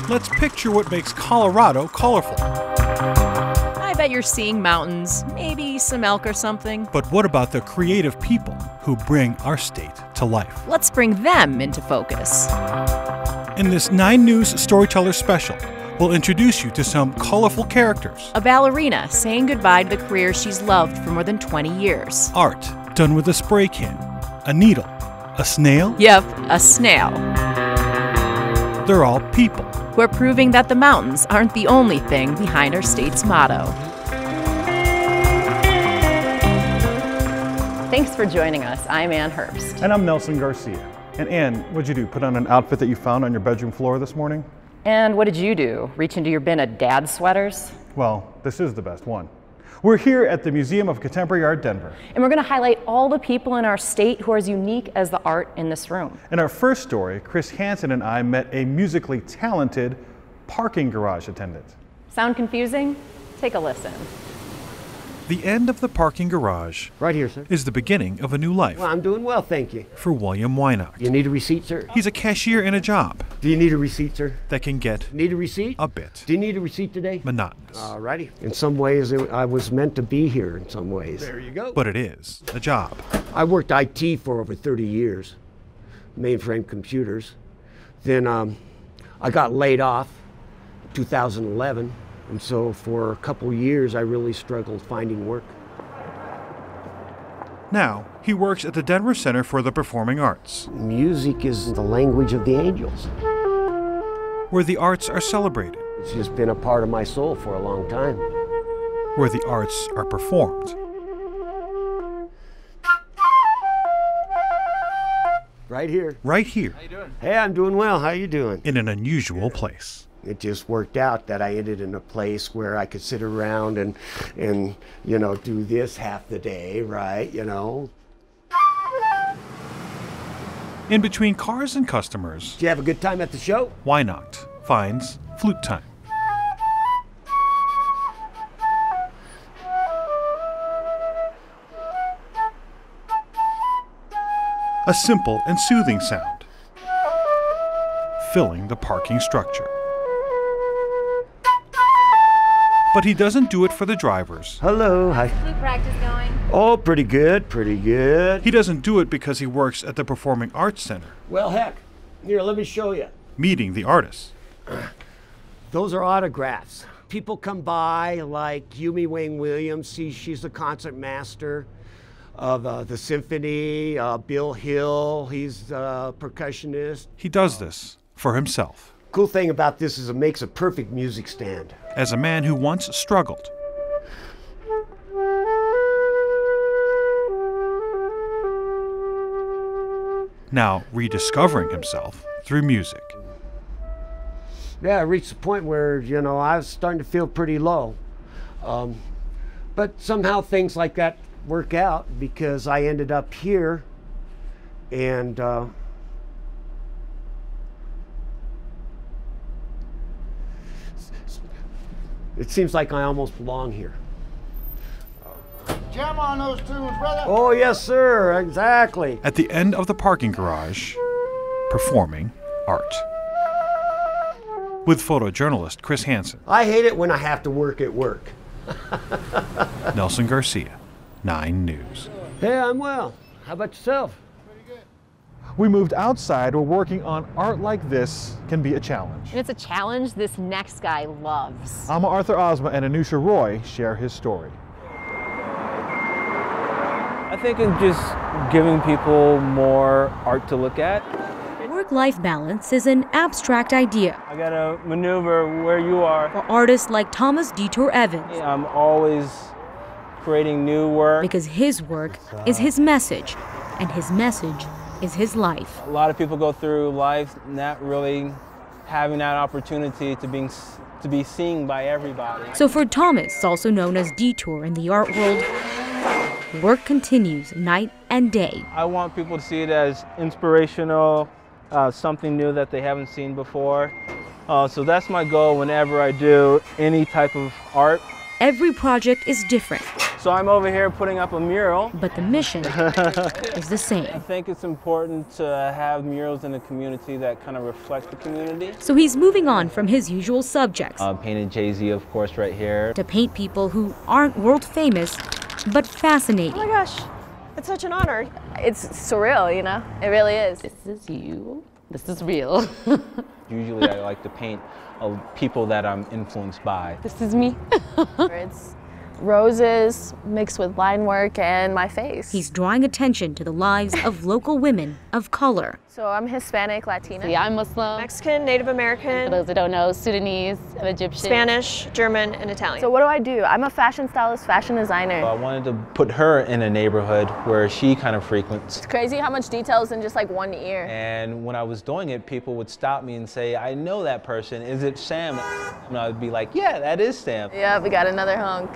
Let's picture what makes Colorado colorful. I bet you're seeing mountains, maybe some elk or something. But what about the creative people who bring our state to life? Let's bring them into focus. In this 9 News Storytellers special, we'll introduce you to some colorful characters. A ballerina saying goodbye to the career she's loved for more than 20 years. Art done with a spray can, a needle, a snail. Yep, a snail. They're all people. We're proving that the mountains aren't the only thing behind our state's motto. Thanks for joining us. I'm Ann Herbst. And I'm Nelson Garcia. And Ann, what'd you do? Put on an outfit that you found on your bedroom floor this morning? And what did you do? Reach into your bin of dad's sweaters? Well, this is the best one. We're here at the Museum of Contemporary Art, Denver. And we're going to highlight all the people in our state who are as unique as the art in this room. In our first story, Chris Hansen and I met a musically talented parking garage attendant. Sound confusing? Take a listen. The end of the parking garage Right here, sir. is the beginning of a new life Well, I'm doing well, thank you. for William WEINACHT. You need a receipt, sir? He's a cashier in a job Do you need a receipt, sir? that can get Need a receipt? a bit Do you need a receipt today? monotonous. Alrighty. In some ways, I was meant to be here in some ways. There you go. But it is a job. I worked IT for over 30 years, mainframe computers. Then I got laid off 2011. And so for a couple years, I really struggled finding work. Now, he works at the Denver Center for the Performing Arts, Music is the language of the angels. where the arts are celebrated, It's just been a part of my soul for a long time. where the arts are performed. Right here. Right here, Hey, I'm doing well. How you doing? in an unusual place. It just worked out that I ended in a place where I could sit around and you know, do this half the day, right? You know. In between cars and customers, Did you have a good time at the show? WEINACHT finds flute time. A simple and soothing sound, filling the parking structure. But he doesn't do it for the drivers. Hello. Hi. Flute practice going? Oh, pretty good. Pretty good. He doesn't do it because he works at the Performing Arts Center, Well, heck. Here, let me show you. meeting the artists. Those are autographs. People come by like Yumi Wang Williams. She's the concert master of the symphony. Bill Hill, he's a percussionist. He does this for himself, Cool thing about this is it makes a perfect music stand. as a man who once struggled. Now rediscovering himself through music. Yeah, I reached the point where, you know, I was starting to feel pretty low. But somehow things like that work out because I ended up here and it seems like I almost belong here. Jam on those tunes, brother. Oh, yes, sir, exactly. At the end of the parking garage, performing art. With photojournalist Chris Hansen, I hate it when I have to work at work. Nelson Garcia, 9 News. Hey, I'm well. How about yourself? We moved outside where working on art like this can be a challenge. And it's a challenge this next guy loves. Amma Arthur Ozma and Anusha Roy share his story. I think in just giving people more art to look at. Work-life balance is an abstract idea I gotta maneuver where you are. for artists like Thomas DETOUR Evans I'm always creating new work. because his work is his message, and his message is his life. A lot of people go through life not really having that opportunity to be seen by everybody. So for Thomas, also known as DETOUR in the art world, work continues night and day. I want people to see it as inspirational, something new that they haven't seen before. So that's my goal whenever I do any type of art. Every project is different, So I'm over here putting up a mural. But the mission is the I same. think it's important to have murals in the community that kind of reflect the community. So he's moving on from his usual subjects Painted Jay-Z, of course, right here. to paint people who aren't world famous, but fascinating. Oh my gosh, it's such an honor. It's surreal, you know? It really is. This is you. This is real. Usually I like to paint people that I'm influenced by. This is me. It's roses mixed with line work and my face. He's drawing attention to the lives of local women of color. So I'm Hispanic, Latina. Yeah, I'm Muslim. Mexican, Native American, For those that don't know, Sudanese and Egyptian. Spanish, German, and Italian. So what do? I'm a fashion stylist, fashion designer. I wanted to put her in a neighborhood where she kind of frequents. It's crazy how much details in just like one ear. And when I was doing it, people would stop me and say, I know that person, is it Sam? And I would be like, yeah, that is Sam. Yeah, we got another hunk.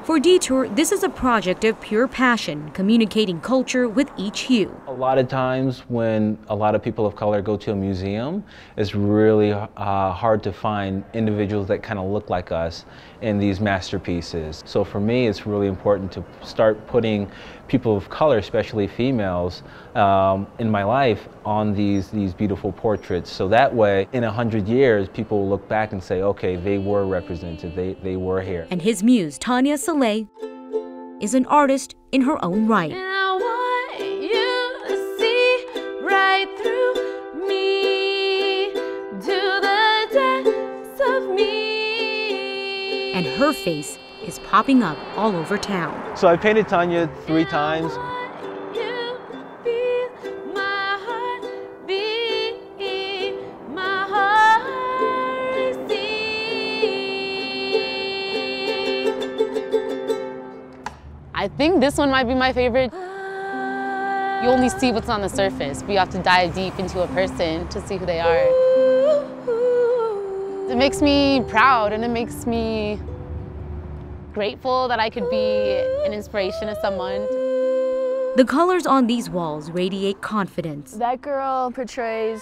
For Detour, this is a project of pure passion, communicating culture with each hue. A lot of times when a lot of people of color go to a museum, it's really hard to find individuals that kind of look like us in these masterpieces. So for me, it's really important to start putting people of color, especially females, in my life on these beautiful portraits. So that way, in 100 years, people will look back and say, okay, they were represented, they were here. And his muse, Tanya Saleh, is an artist in her own right. And I want you to see right through me, to the depths of me. And her face is popping up all over town. So I painted Tanya 3 times. I think this one might be my favorite. You only see what's on the surface, but you have to dive deep into a person to see who they are. It makes me proud and it makes me grateful that I could be an inspiration to someone. The colors on these walls radiate confidence. That girl portrays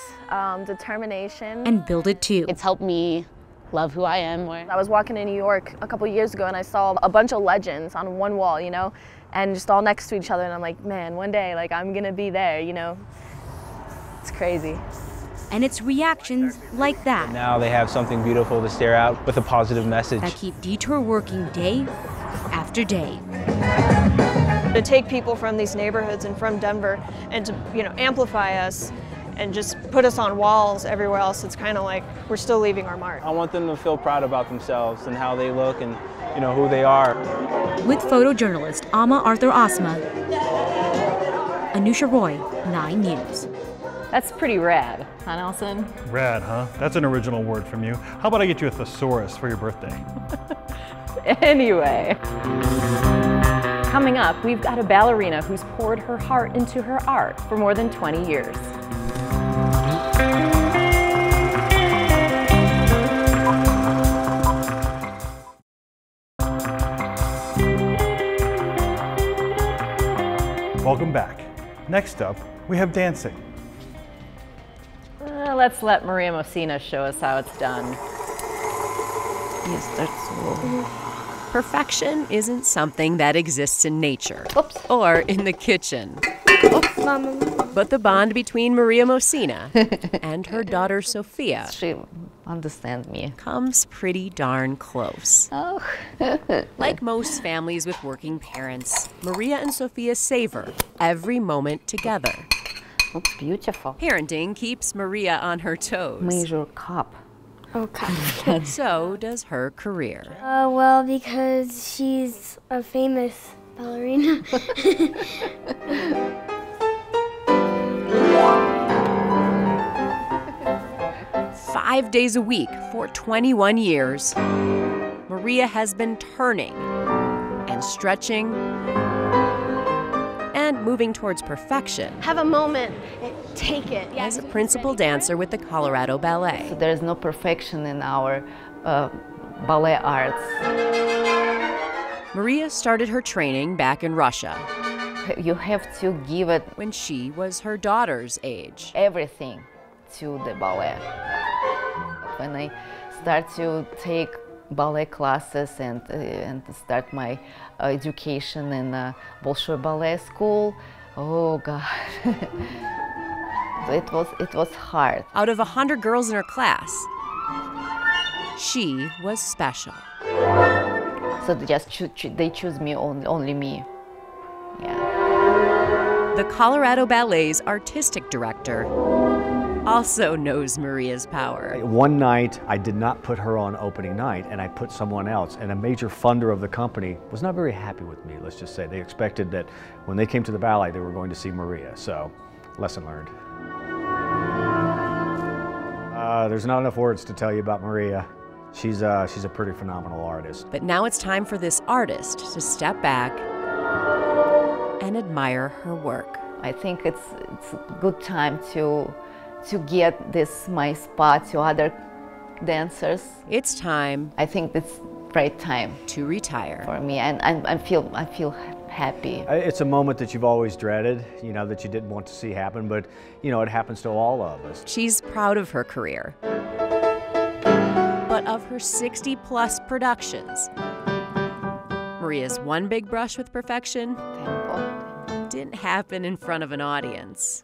determination. And build it too. It's helped me love who I am more. I was walking in New York a couple years ago and I saw a bunch of legends on one wall, you know, and just all next to each other, and I'm like, man, one day, like, I'm gonna be there, you know. It's crazy. And it's reactions like that Now they have something beautiful to stare at with a positive message. that keep Detour working day after day. To take people from these neighborhoods and from Denver and to, you know, amplify us and just put us on walls everywhere else, it's kind of like we're still leaving our mark. I want them to feel proud about themselves and how they look and, you know, who they are. With photojournalist Ama Arthur Asma, Anusha Roy, 9 News. That's pretty rad, huh, Nelson? Rad, huh? That's an original word from you. How about I get you a thesaurus for your birthday? Anyway. Coming up, we've got a ballerina who's poured her heart into her art for more than 20 years. Welcome back. Next up, we have dancing. Let's let Maria MOSINA show us how it's done. Yes, that's so. Perfection isn't something that exists in nature or in the kitchen. But the bond between Maria MOSINA and her daughter Sophia She understands me. comes pretty darn close. Oh. Like most families with working parents, Maria and Sophia savor every moment together. Looks beautiful. Parenting keeps Maria on her toes. Major cup. Okay. So does her career. Well, because she's a famous ballerina. 5 days a week for 21 years, Maria has been turning and stretching and moving towards perfection. Have a moment. Take it. As a principal dancer with the Colorado Ballet. So there is no perfection in our ballet arts. Maria started her training back in Russia. You have to give it when she was her daughter's age. Everything to the ballet. When I start to take ballet classes and start my education in Bolshoi Ballet School. Oh God, it was hard. Out of 100 girls in her class, she was special. So they choose me, only me. Yeah. The Colorado Ballet's artistic director also knows Maria's power. One night, I did not put her on opening night, and I put someone else, and a major funder of the company was not very happy with me, let's just say. They expected that when they came to the ballet, they were going to see Maria, so lesson learned. There's not enough words to tell you about Maria. She's a pretty phenomenal artist. But now it's time for this artist to step back and admire her work. I think it's a good time to get this my spot to other dancers. It's time. I think it's right time to retire for me, and I feel happy. It's a moment that you've always dreaded, you know, that you didn't want to see happen, but you know, it happens to all of us. She's proud of her career, but of her 60+ productions. Maria's one big brush with perfection didn't happen in front of an audience.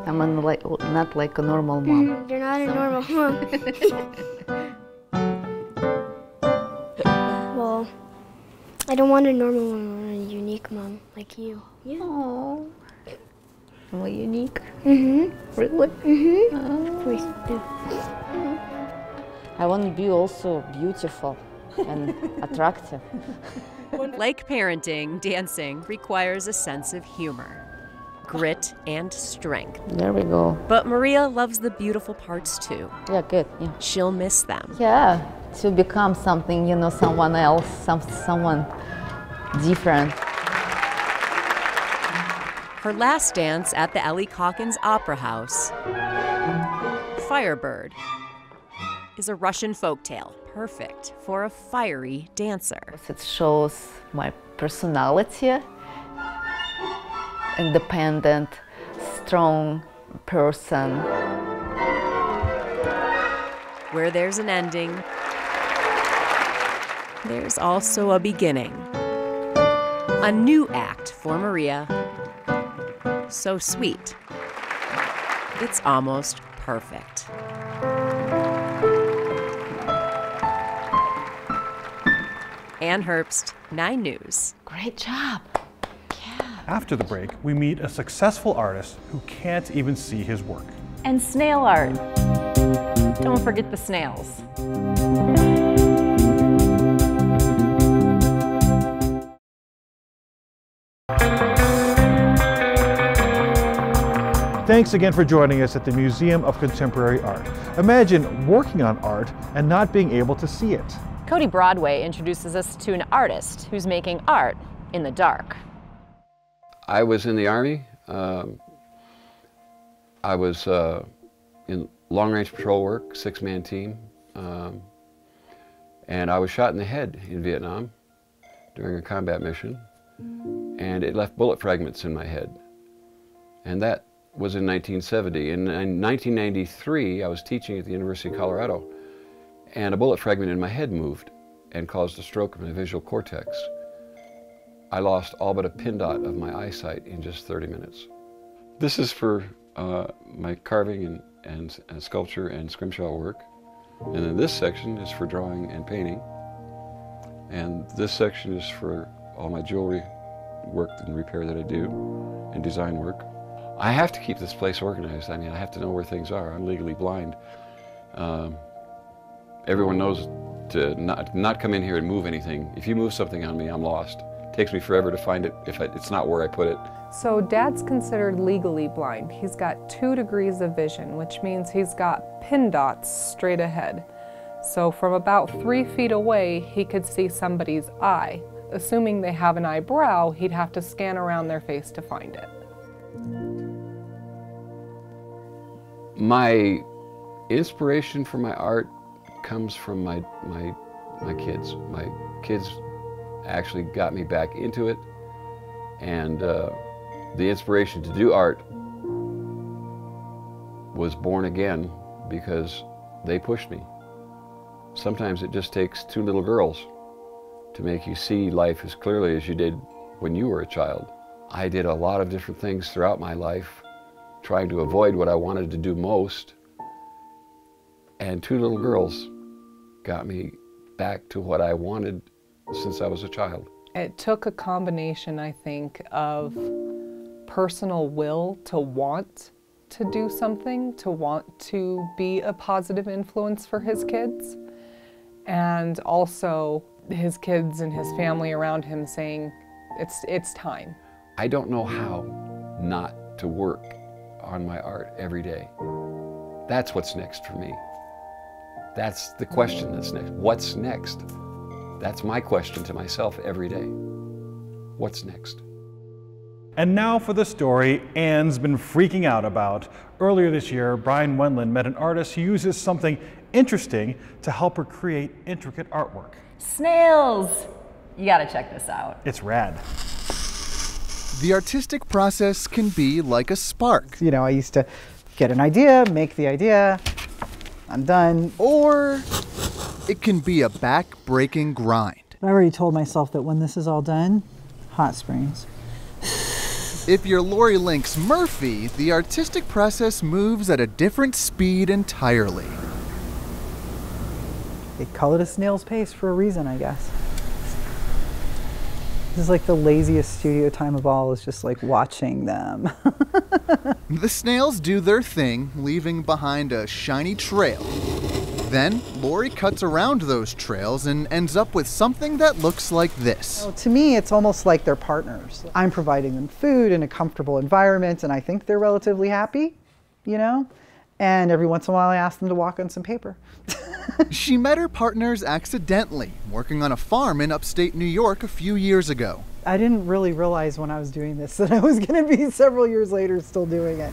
I'm not like a normal mom. You're not a normal mom. Well, I don't want a normal one, I want a unique mom like you. Yeah. Oh, am I unique? Mm-hmm. Really? Mm-hmm. Oh. I want to be also beautiful and attractive. Like parenting, dancing requires a sense of humor, grit, and strength. There we go. But Maria loves the beautiful parts too. Yeah, good. Yeah. She'll miss them. Yeah, to become something, you know, someone else, someone different. Her last dance at the Ellie Calkins Opera House, Firebird, is a Russian folktale, perfect for a fiery dancer. It shows my personality, independent, strong person. Where there's an ending, there's also a beginning. A new act for Maria. So sweet. It's almost perfect. Ann Herbst, 9 News. Great job. After the break, we meet a successful artist who can't even see his work. And snail art. Don't forget the snails. Thanks again for joining us at the Museum of Contemporary Art. Imagine working on art and not being able to see it. CODY Broadway introduces us to an artist who's making art in the dark. I was in the Army. I was in long-range patrol work, 6-man team, and I was shot in the head in Vietnam during a combat mission, and it left bullet fragments in my head. And that was in 1970. In 1993, I was teaching at the University of Colorado, and a bullet fragment in my head moved and caused a stroke of my visual cortex. I lost all but a pin dot of my eyesight in just 30 minutes. This is for my carving and sculpture and scrimshaw work. And then this section is for drawing and painting. And this section is for all my jewelry work and repair that I do, and design work. I have to keep this place organized. I mean, I have to know where things are. I'm legally blind. Everyone knows to not come in here and move anything. If you move something on me, I'm lost. It takes me forever to find it if it's not where I put it. So Dad's considered legally blind. He's got 2 degrees of vision, which means he's got pin dots straight ahead. So from about 3 feet away, he could see somebody's eye. Assuming they have an eyebrow, he'd have to scan around their face to find it. My inspiration for my art comes from my kids. My kids actually got me back into it, and the inspiration to do art was born again because they pushed me. Sometimes it just takes two little girls to make you see life as clearly as you did when you were a child. I did a lot of different things throughout my life, trying to avoid what I wanted to do most. And two little girls got me back to what I wanted since I was a child. It took a combination, I think, of personal will to want to do something, to want to be a positive influence for his kids, and also his kids and his family around him saying, it's time. I don't know how not to work on my art every day. That's what's next for me. That's the question that's next. What's next? That's my question to myself every day. What's next? And now for the story Anne's been freaking out about. Earlier this year, Bryan Wendland met an artist who uses something interesting to help her create intricate artwork. Snails! You gotta check this out. It's rad. The artistic process can be like a spark. You know, I used to get an idea, make the idea, I'm done. Or it can be a back-breaking grind. I already told myself that when this is all done, hot springs. If you're LAURI LYNNXE Murphy, the artistic process moves at a different speed entirely. They call it a snail's pace for a reason, I guess. This is like the laziest studio time of all, is just like watching them. The snails do their thing, leaving behind a shiny trail. Then, LAURI cuts around those trails and ends up with something that looks like this. To me, it's almost like they're partners. I'm providing them food in a comfortable environment, and I think they're relatively happy, you know? And every once in a while, I ask them to walk on some paper. She met her partners accidentally, working on a farm in upstate New York a few years ago. I didn't really realize when I was doing this that I was going to be several years later still doing it.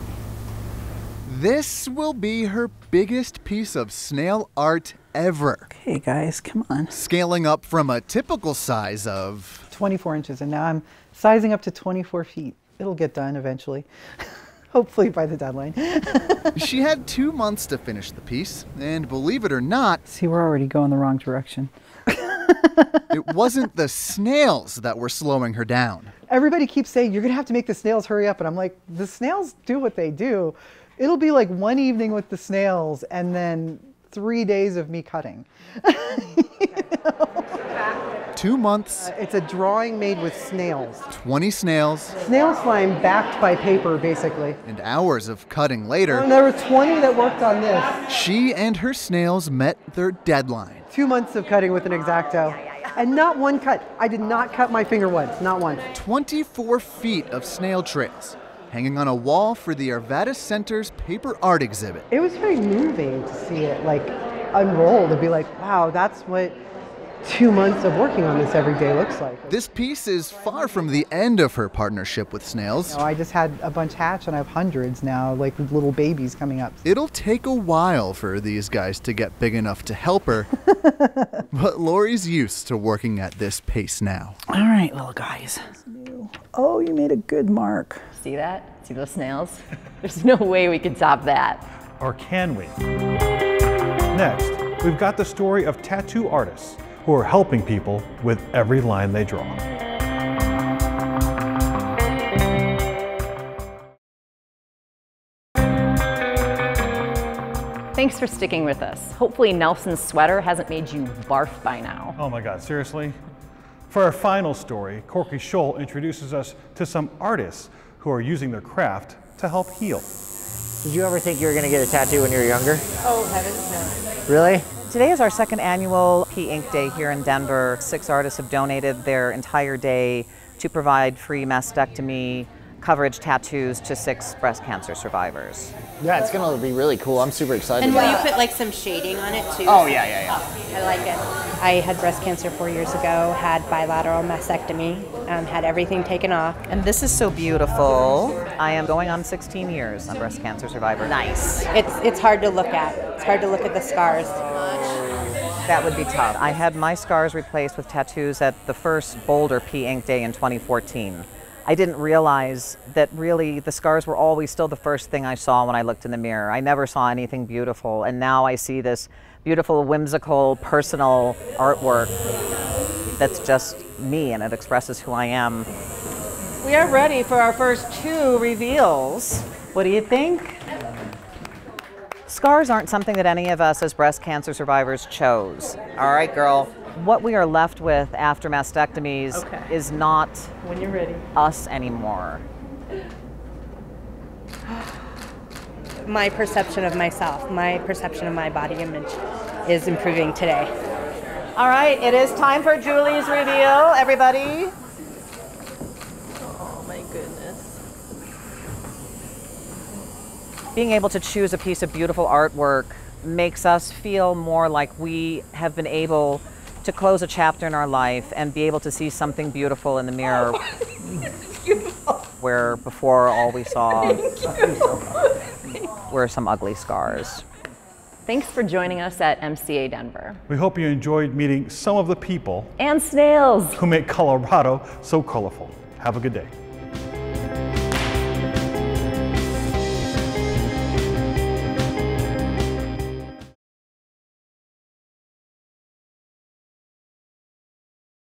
This will be her biggest piece of snail art ever. Okay, guys, come on. Scaling up from a typical size of 24 inches, and now I'm sizing up to 24 feet. It'll get done eventually. Hopefully by the deadline. She had 2 months to finish the piece, and believe it or not... See, we're already going the wrong direction. It wasn't the snails that were slowing her down. Everybody keeps saying, you're gonna have to make the snails hurry up, and I'm like, the snails do what they do. It'll be like one evening with the snails and then 3 days of me cutting. 2 months. It's a drawing made with snails. 20 snails. Snail slime backed by paper, basically. And hours of cutting later. And there were 20 that worked on this. She and her snails met their deadline. 2 months of cutting with an X-Acto. And not one cut. I did not cut my finger once, not once. 24 feet of snail trails, hanging on a wall for the Arvada Center's paper art exhibit. It was very moving to see it like unroll, to be like, wow, that's what 2 months of working on this every day looks like. This piece is far from the end of her partnership with snails. You know, I just had a bunch hatch and I have hundreds now, like little babies coming up. It'll take a while for these guys to get big enough to help her, but LAURI's used to working at this pace now. All right, little guys. Oh, you made a good mark. See that? See those snails? There's no way we can top that. Or can we? Next, we've got the story of tattoo artists who are helping people with every line they draw. Thanks for sticking with us. Hopefully Nelson's sweater hasn't made you barf by now. Oh my God, seriously? For our final story, Corky Scholl introduces us to some artists who are using their craft to help heal. Did you ever think you were going to get a tattoo when you were younger? Oh, heavens no. Really? Today is our second annual P-Ink Day here in Denver. 6 artists have donated their entire day to provide free mastectomy coverage tattoos to 6 breast cancer survivors. Yeah, it's going to be really cool. I'm super excited. And will you put like some shading on it too? Oh, yeah. I like it. I had breast cancer 4 years ago, had bilateral mastectomy, had everything taken off. And this is so beautiful. I am going on 16 years. I'm a breast cancer survivor. Nice. It's hard to look at. It's hard to look at the scars. That would be tough. I had my scars replaced with tattoos at the first Boulder P-Ink Day in 2014. I didn't realize that really the scars were always still the first thing I saw when I looked in the mirror. I never saw anything beautiful, and now I see this beautiful, whimsical, personal artwork that's just me, and it expresses who I am. We are ready for our first 2 reveals. What do you think? Scars aren't something that any of us as breast cancer survivors chose. All right, girl. What we are left with after mastectomies is not when you're ready. Us anymore. My perception of myself, my perception of my body image is improving today. All right, it is time for Julie's reveal, everybody. Oh my goodness. Being able to choose a piece of beautiful artwork makes us feel more like we have been able to close a chapter in our life and be able to see something beautiful in the mirror where before all we saw were some ugly scars. Thanks for joining us at MCA Denver. We hope you enjoyed meeting some of the people and snails who make Colorado so colorful. Have a good day.